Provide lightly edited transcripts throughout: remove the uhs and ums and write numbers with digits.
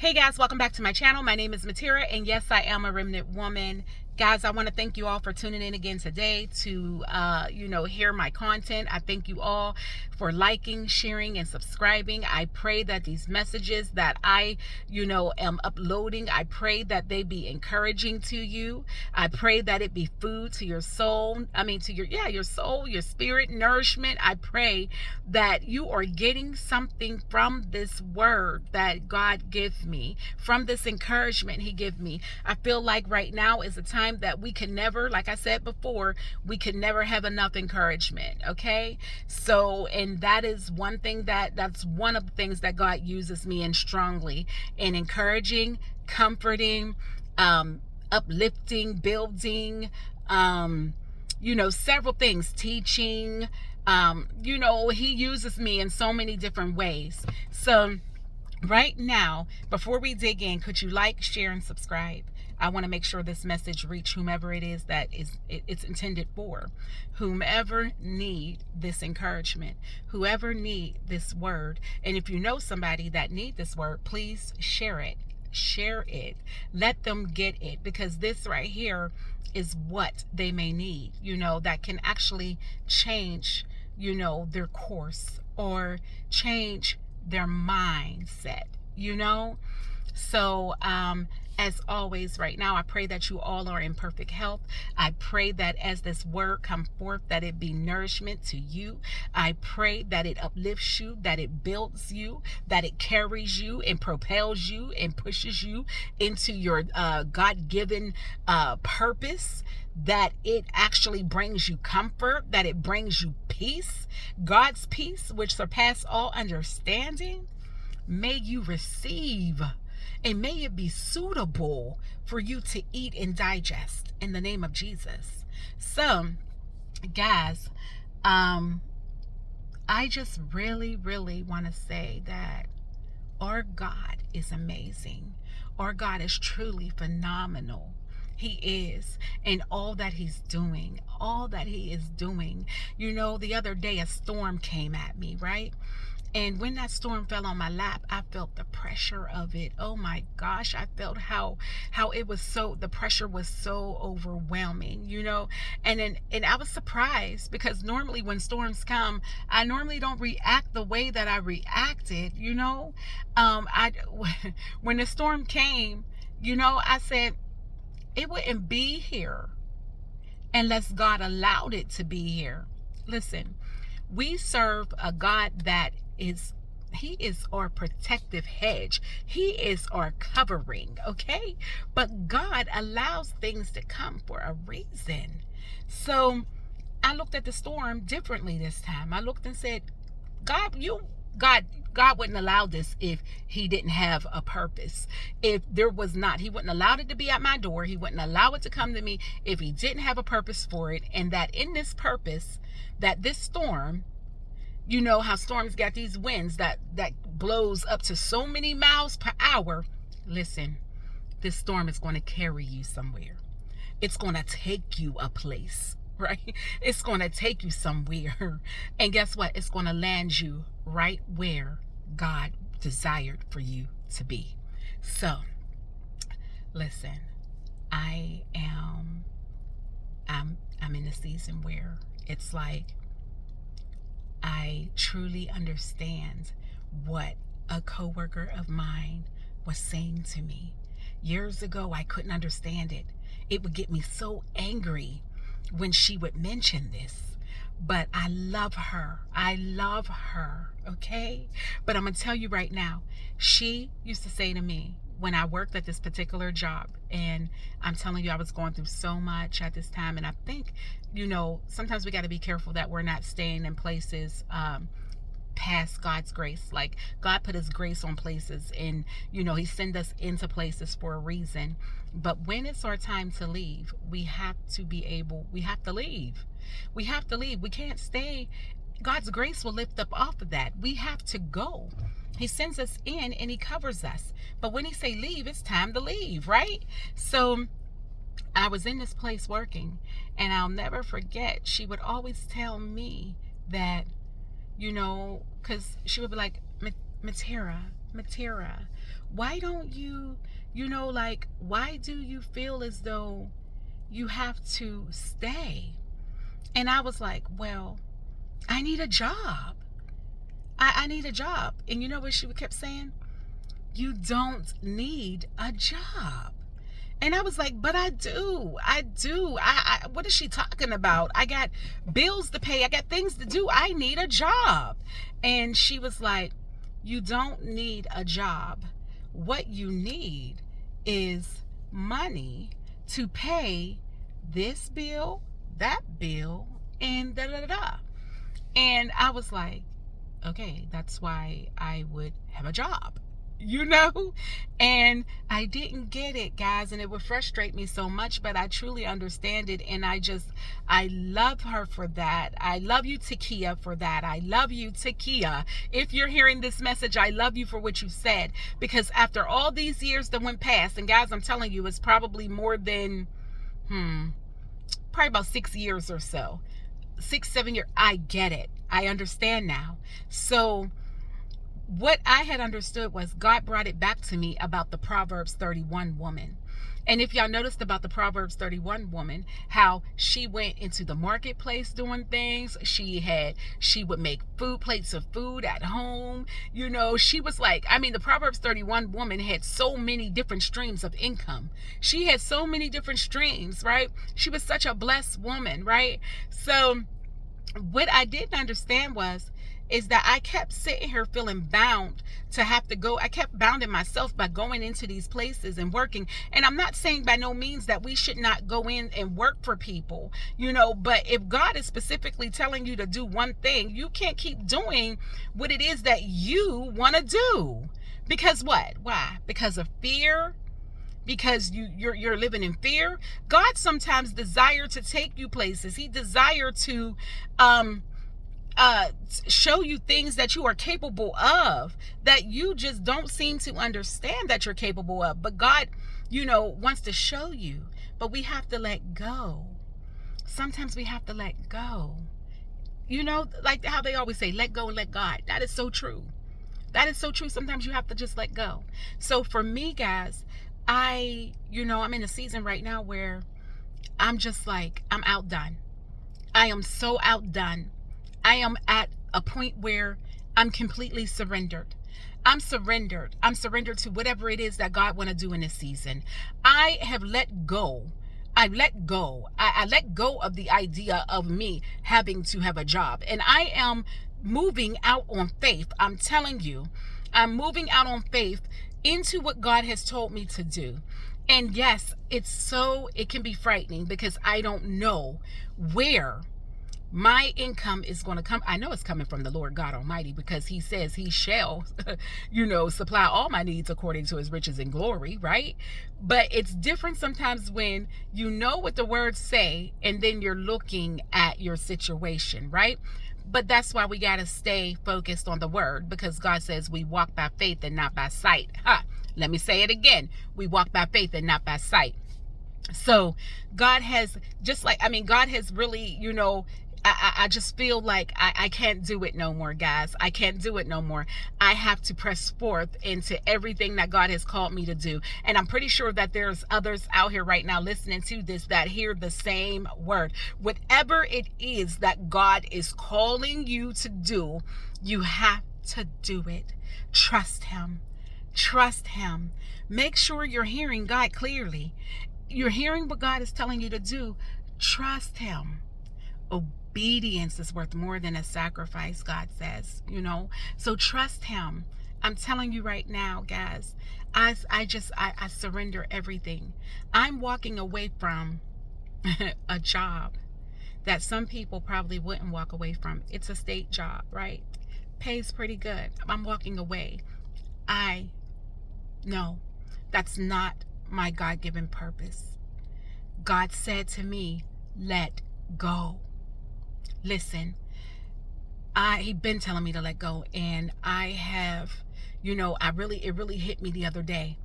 Hey guys, welcome back to my channel. My name is Matira, and yes, I am a remnant woman. Guys, I want to thank you all for tuning in again today to hear my content. I thank you all for liking, sharing, and subscribing. I pray that these messages that I am uploading, I pray that they be encouraging to you. I pray that it be food to your soul. To your soul, your spirit, nourishment. I pray that you are getting something from this word that God gives me, from this encouragement He gives me. I feel like right now is a time that we can never, like I said before, we can never have enough encouragement. Okay, so, and that is one thing that's one of the things that God uses me in strongly, in encouraging, comforting, uplifting, building, several things, teaching. He uses me in so many different ways. So right now, before we dig in, could you like, share, and subscribe? I want to make sure this message reach whomever it is that it's intended for. Whomever need this encouragement, whoever need this word. And if you know somebody that need this word, please share it. Share it. Let them get it, because this right here is what they may need, that can actually change, their course or change their mindset, So, as always, right now, I pray that you all are in perfect health. I pray that as this word come forth, that it be nourishment to you. I pray that it uplifts you, that it builds you, that it carries you and propels you and pushes you into your God-given purpose, that it actually brings you comfort, that it brings you peace, God's peace, which surpasses all understanding. May you receive, and may it be suitable for you to eat and digest in the name of Jesus. So, guys, I just really, really want to say that our God is amazing. Our God is truly phenomenal. He is, and all that He's doing, the other day a storm came at me, right? And when that storm fell on my lap, I felt the pressure of it. Oh my gosh, I felt how it was the pressure was so overwhelming, And I was surprised, because normally when storms come, I normally don't react the way that I reacted, When the storm came, I said, it wouldn't be here unless God allowed it to be here. Listen, we serve a God that He is our protective hedge. He is our covering, okay? But God allows things to come for a reason. So I looked at the storm differently this time. I looked and said, God wouldn't allow this if He didn't have a purpose. If there was not, He wouldn't allow it to be at my door. He wouldn't allow it to come to me if He didn't have a purpose for it. And that in this purpose, that this storm, how storms got these winds that blows up to so many miles per hour. Listen, this storm is going to carry you somewhere. It's going to take you a place, right? It's going to take you somewhere. And guess what? It's going to land you right where God desired for you to be. So, listen, I'm in a season where it's like I truly understand what a coworker of mine was saying to me. Years ago, I couldn't understand it. It would get me so angry when she would mention this. But I love her. Okay? But I'm going to tell you right now, she used to say to me when I worked at this particular job, and I'm telling you, I was going through so much at this time. And I think, sometimes we got to be careful that we're not staying in places past God's grace. Like, God put His grace on places, and He sent us into places for a reason. But when it's our time to leave, we have to leave. We can't stay. God's grace will lift up off of that. We have to go. He sends us in and He covers us. But when He say leave, it's time to leave, right? So I was in this place working, and I'll never forget, she would always tell me that, because she would be like, Matera, Matera, why don't you, like, why do you feel as though you have to stay? And I was like, well, I need a job. I need a job. And you know what she kept saying? You don't need a job. And I was like, but I do. What is she talking about? I got bills to pay. I got things to do. I need a job. And she was like, you don't need a job. What you need is money to pay this bill, that bill, and da da da da. And I was like, okay, that's why I would have a job, and I didn't get it, guys, and it would frustrate me so much, but I truly understand it. And I love her for that. I love you, Takia, for that. I love you, Takia. If you're hearing this message, I love you for what you said, because after all these years that went past, and guys, I'm telling you, it's probably more than probably about 6 years or so, 6-7 years. I get it. I understand now. So what I had understood was God brought it back to me about the Proverbs 31 woman. And if y'all noticed about the Proverbs 31 woman, how she went into the marketplace doing things, she would make plates of food at home. She was like, the Proverbs 31 woman had so many different streams of income. She had so many different streams, right? She was such a blessed woman, right? So what I didn't understand is that I kept sitting here feeling bound to have to go. I kept bounding myself by going into these places and working. And I'm not saying by no means that we should not go in and work for people, but if God is specifically telling you to do one thing, you can't keep doing what it is that you want to do. Because what? Why? Because of fear? Because you're living in fear? God sometimes desire to take you places. He desire to show you things that you are capable of, that you just don't seem to understand that you're capable of. But God, wants to show you, but we have to let go. Sometimes we have to let go. Like how they always say, let go and let God. That is so true. That is so true. Sometimes you have to just let go. So for me, guys, I'm in a season right now where I'm just like, I'm outdone. I am so outdone. I am at a point where I'm completely surrendered. I'm surrendered. I'm surrendered to whatever it is that God want to do in this season. I have let go. I let go. I let go of the idea of me having to have a job. And I am moving out on faith. I'm telling you, I'm moving out on faith into what God has told me to do. And yes, it can be frightening because I don't know where my income is going to come. I know it's coming from the Lord God Almighty, because he says he shall, supply all my needs according to his riches and glory, right? But it's different sometimes when you know what the words say and then you're looking at your situation, right? But that's why we got to stay focused on the word, because God says we walk by faith and not by sight. Let me say it again. We walk by faith and not by sight. So God has God has really, I just feel like I can't do it no more, guys. I can't do it no more. I have to press forth into everything that God has called me to do. And I'm pretty sure that there's others out here right now listening to this that hear the same word. Whatever it is that God is calling you to do, you have to do it. Trust him. Trust him. Make sure you're hearing God clearly. You're hearing what God is telling you to do. Trust him. Obedience is worth more than a sacrifice, God says, so trust him. I'm telling you right now, guys, I surrender everything. I'm walking away from a job that some people probably wouldn't walk away from. It's a state job, right? Pays pretty good. I'm walking away. No, that's not my God-given purpose. God said to me, let go. Listen, he'd been telling me to let go, and I have, it really hit me the other day,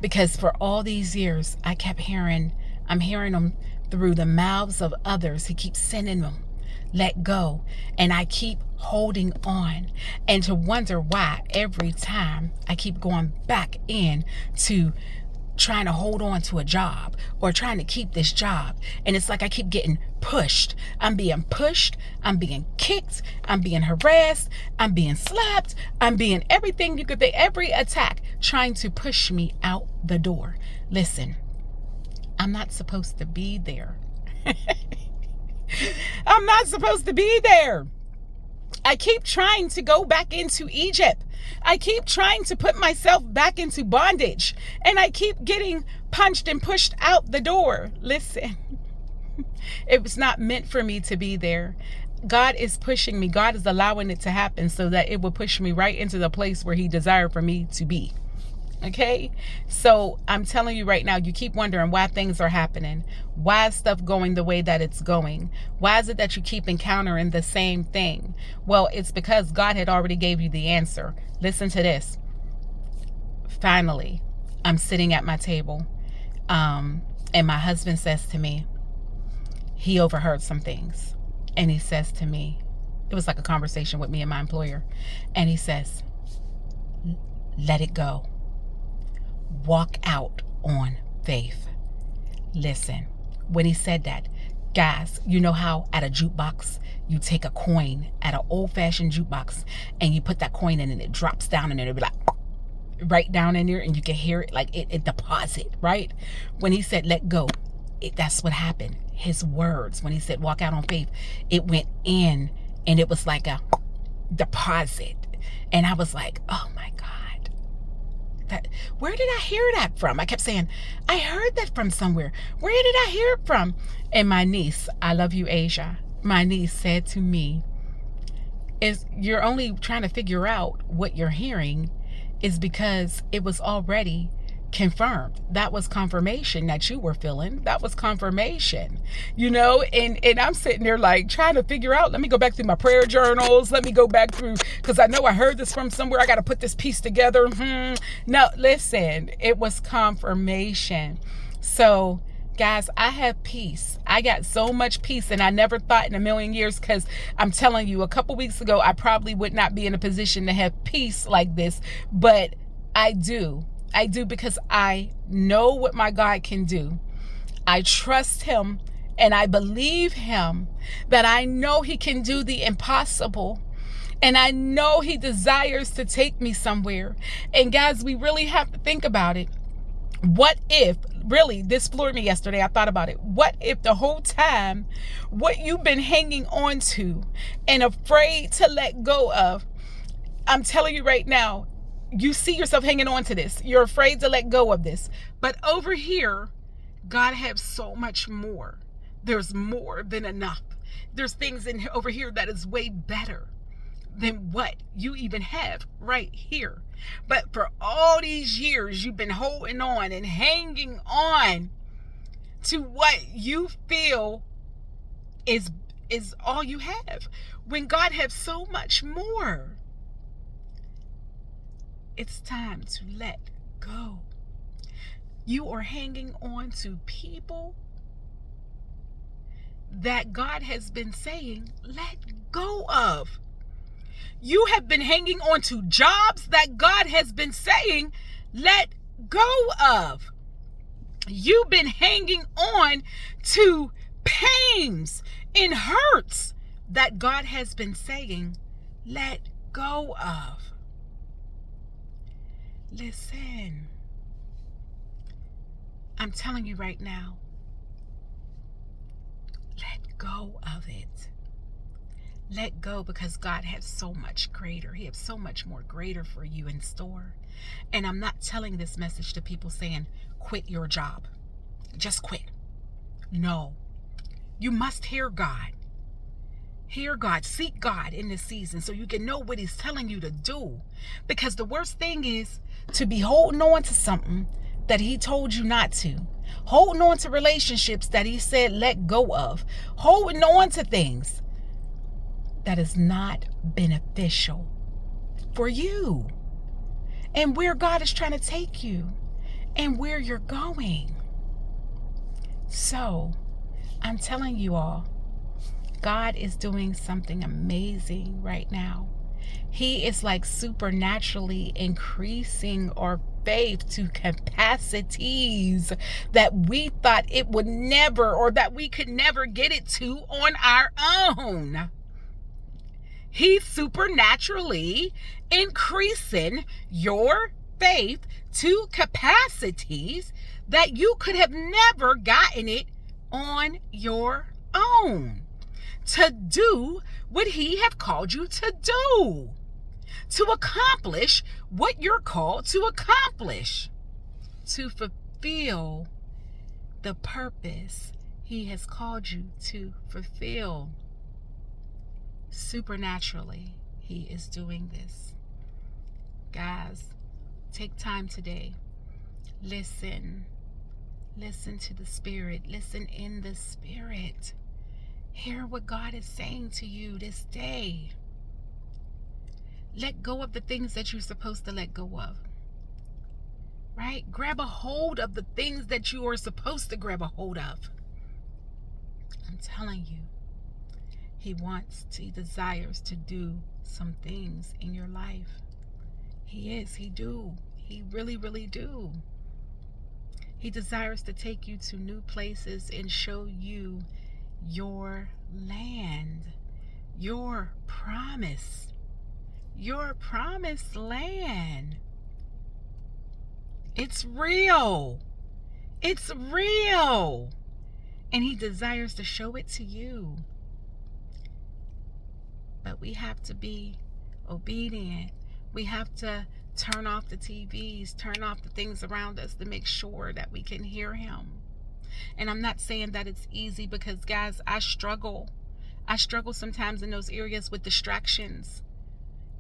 because for all these years I kept I'm hearing them through the mouths of others. He keeps sending them let go. And I keep holding on, and to wonder why every time I keep going back in to trying to hold on to a job or trying to keep this job. And it's like I keep getting pushed. I'm being pushed. I'm being kicked. I'm being harassed. I'm being slapped. I'm being everything you could think, every attack trying to push me out the door. Listen, I'm not supposed to be there. I'm not supposed to be there. I keep trying to go back into Egypt. I keep trying to put myself back into bondage, and I keep getting punched and pushed out the door. Listen, it was not meant for me to be there. God is pushing me. God is allowing it to happen so that it will push me right into the place where he desired for me to be. Okay, so I'm telling you right now, you keep wondering why things are happening. Why is stuff going the way that it's going? Why is it that you keep encountering the same thing? Well, it's because God had already gave you the answer. Listen to this. Finally, I'm sitting at my table, and my husband says to me, he overheard some things, and he says to me, it was like a conversation with me and my employer, and he says, let it go. Walk out on faith. Listen, when he said that, guys, you know how at a jukebox, you take a coin at an old-fashioned jukebox and you put that coin in and it drops down and it'll be like right down in there and you can hear it like it deposit, right? When he said, let go, that's what happened. His words, when he said, walk out on faith, it went in and it was like a deposit. And I was like, oh my God. Where did I hear that from? I kept saying, I heard that from somewhere. Where did I hear it from? And my niece, I love you, Asia. My niece said to me, you're only trying to figure out what you're hearing is because it was already confirmed. That was confirmation that you were feeling. That was confirmation, and I'm sitting there like trying to figure out, let me go back through my prayer journals. Let me go back through, because I know I heard this from somewhere. I got to put this piece together. No, listen, it was confirmation. So guys, I have peace. I got so much peace, and I never thought in a million years, because I'm telling you, a couple weeks ago, I probably would not be in a position to have peace like this, but I do because I know what my God can do. I trust him and I believe him that I know he can do the impossible. And I know he desires to take me somewhere. And guys, we really have to think about it. What if, really, this floored me yesterday. I thought about it. What if the whole time, what you've been hanging on to and afraid to let go of, I'm telling you right now, you see yourself hanging on to this. You're afraid to let go of this. But over here, God has so much more. There's more than enough. There's things over here that is way better than what you even have right here. But for all these years, you've been holding on and hanging on to what you feel is all you have, when God has so much more. It's time to let go. You are hanging on to people that God has been saying, let go of. You have been hanging on to jobs that God has been saying, let go of. You've been hanging on to pains and hurts that God has been saying, let go of. Listen, I'm telling you right now, let go of it. Let go, because God has so much greater. He has so much more greater for you in store. And I'm not telling this message to people saying, quit your job. Just quit. No. You must hear God. Hear God. Seek God in this season so you can know what he's telling you to do. Because the worst thing is to be holding on to something that he told you not to. Holding on to relationships that he said let go of. Holding on to things that is not beneficial for you and where God is trying to take you and where you're going. So I'm telling you all, God is doing something amazing right now. He is like supernaturally increasing our faith to capacities that we thought it would never, or that we could never get it to on our own. He's supernaturally increasing your faith to capacities that you could have never gotten it on your own, to do what he have called you to do, to accomplish what you're called to accomplish, to fulfill the purpose he has called you to fulfill. Supernaturally, he is doing this. Guys, take time today. Listen to the Spirit. Listen in the Spirit. Hear what God is saying to you this day. Let go of the things that you're supposed to let go of. Right? Grab a hold of the things that you are supposed to grab a hold of. I'm telling you, he desires to do some things in your life. He really, really do. He desires to take you to new places and show you your land, your promised land. It's real. And he desires to show it to you. But we have to be obedient. We have to turn off the TVs, turn off the things around us to make sure that we can hear him. And I'm not saying that it's easy, because guys, I struggle sometimes in those areas with distractions,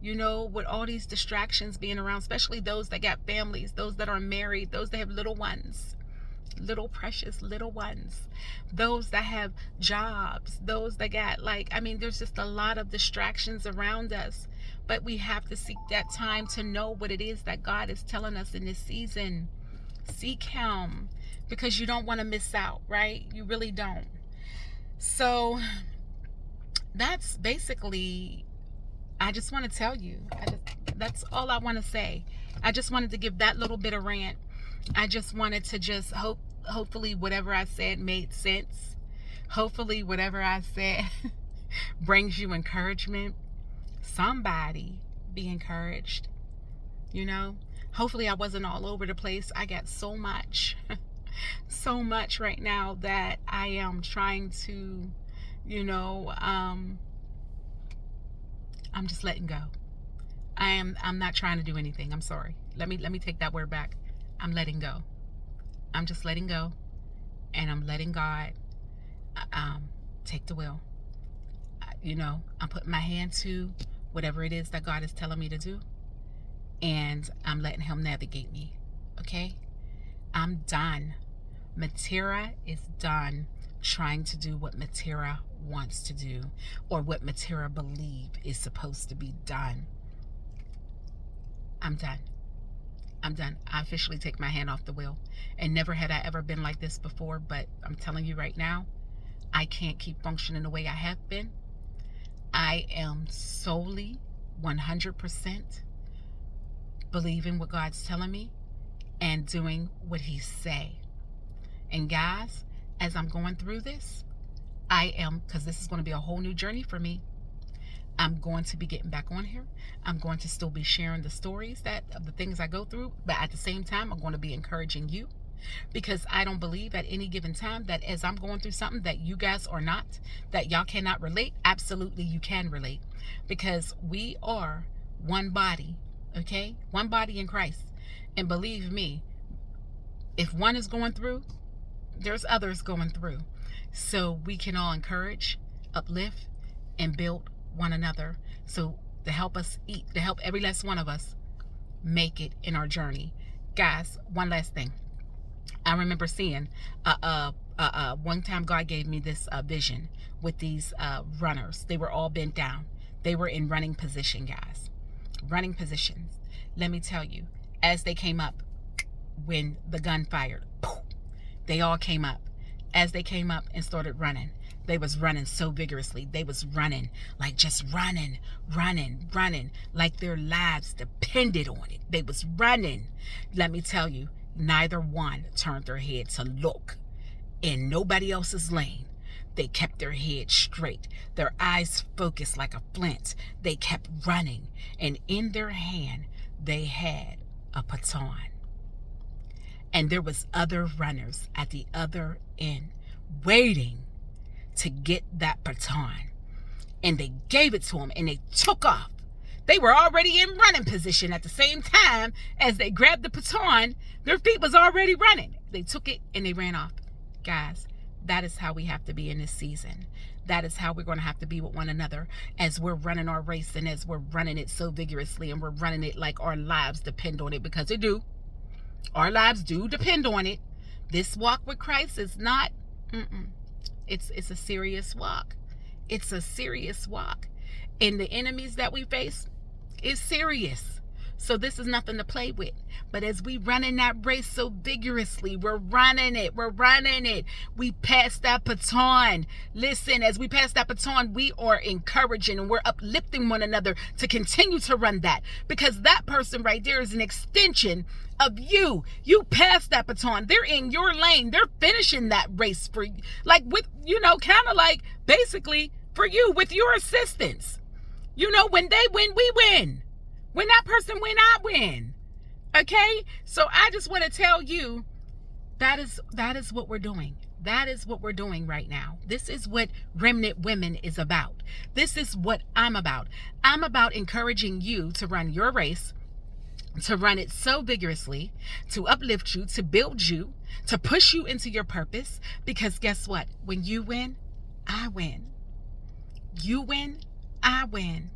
with all these distractions being around, especially those that got families, those that are married, those that have little ones, little precious little ones, those that have jobs, those that got there's just a lot of distractions around us. But we have to seek that time to know what it is that God is telling us in this season. Seek him, because you don't want to miss out, right? You really don't. So that's basically, I just want to tell you, that's all I want to say. I just wanted to give that little bit of rant. I just wanted to hopefully whatever I said made sense. Hopefully whatever I said brings you encouragement. Somebody be encouraged. Hopefully I wasn't all over the place. I got so much right now that I am trying to, I'm just letting go. I'm not trying to do anything. I'm sorry. Let me take that word back. I'm letting go. I'm just letting go, and I'm letting God take the wheel. I'm putting my hand to whatever it is that God is telling me to do, and I'm letting him navigate me. Okay? I'm done. Matera is done trying to do what Matera wants to do, or what Matera believe is supposed to be done. I'm done. I officially take my hand off the wheel. And never had I ever been like this before, but I'm telling you right now, I can't keep functioning the way I have been. I am solely 100% believing what God's telling me and doing what he say. And guys, as I'm going through this, because this is going to be a whole new journey for me. I'm going to be getting back on here. I'm going to still be sharing the stories of the things I go through, but at the same time, I'm going to be encouraging you, because I don't believe at any given time that as I'm going through something that you guys are not, that y'all cannot relate. Absolutely, you can relate, because we are one body, okay? One body in Christ. And believe me, if one is going through, there's others going through. So we can all encourage, uplift, and build one another, so to help every last one of us make it in our journey. Guys, one last thing. I remember seeing one time God gave me this vision with these runners. They were all bent down. They were in running position, guys. Running positions. Let me tell you, as they came up, when the gun fired, they all came up. As they came up and started running, They was running so vigorously. They was running, like just running, like their lives depended on it. They was running. Let me tell you, neither one turned their head to look in nobody else's lane. They kept their head straight, their eyes focused like a flint. They kept running, and in their hand they had a baton. And there was other runners at the other end waiting to get that baton. And they gave it to them, and they took off. They were already in running position at the same time as they grabbed the baton. Their feet was already running. They took it and they ran off. Guys, that is how we have to be in this season. That is how we're going to have to be with one another as we're running our race, and as we're running it so vigorously, and we're running it like our lives depend on it, because they do. Our lives do depend on it. This walk with Christ is not, it's a serious walk. It's a serious walk. And the enemies that we face is serious. So this is nothing to play with. But as we run in that race so vigorously, we're running it. We pass that baton. Listen, as we pass that baton, we are encouraging and we're uplifting one another to continue to run that. Because that person right there is an extension of you. You pass that baton. They're in your lane. They're finishing that race for you. Like with, kind of like basically for you with your assistance. When they win, we win. When that person win, I win. Okay? So I just want to tell you that is what we're doing. That is what we're doing right now. This is what Remnant Women is about. This is what I'm about. I'm about encouraging you to run your race, to run it so vigorously, to uplift you, to build you, to push you into your purpose. Because guess what? When you win, I win. You win, I win.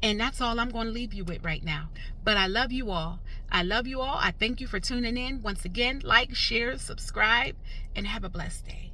And that's all I'm going to leave you with right now. But I love you all. I thank you for tuning in. Once again, like, share, subscribe, and have a blessed day.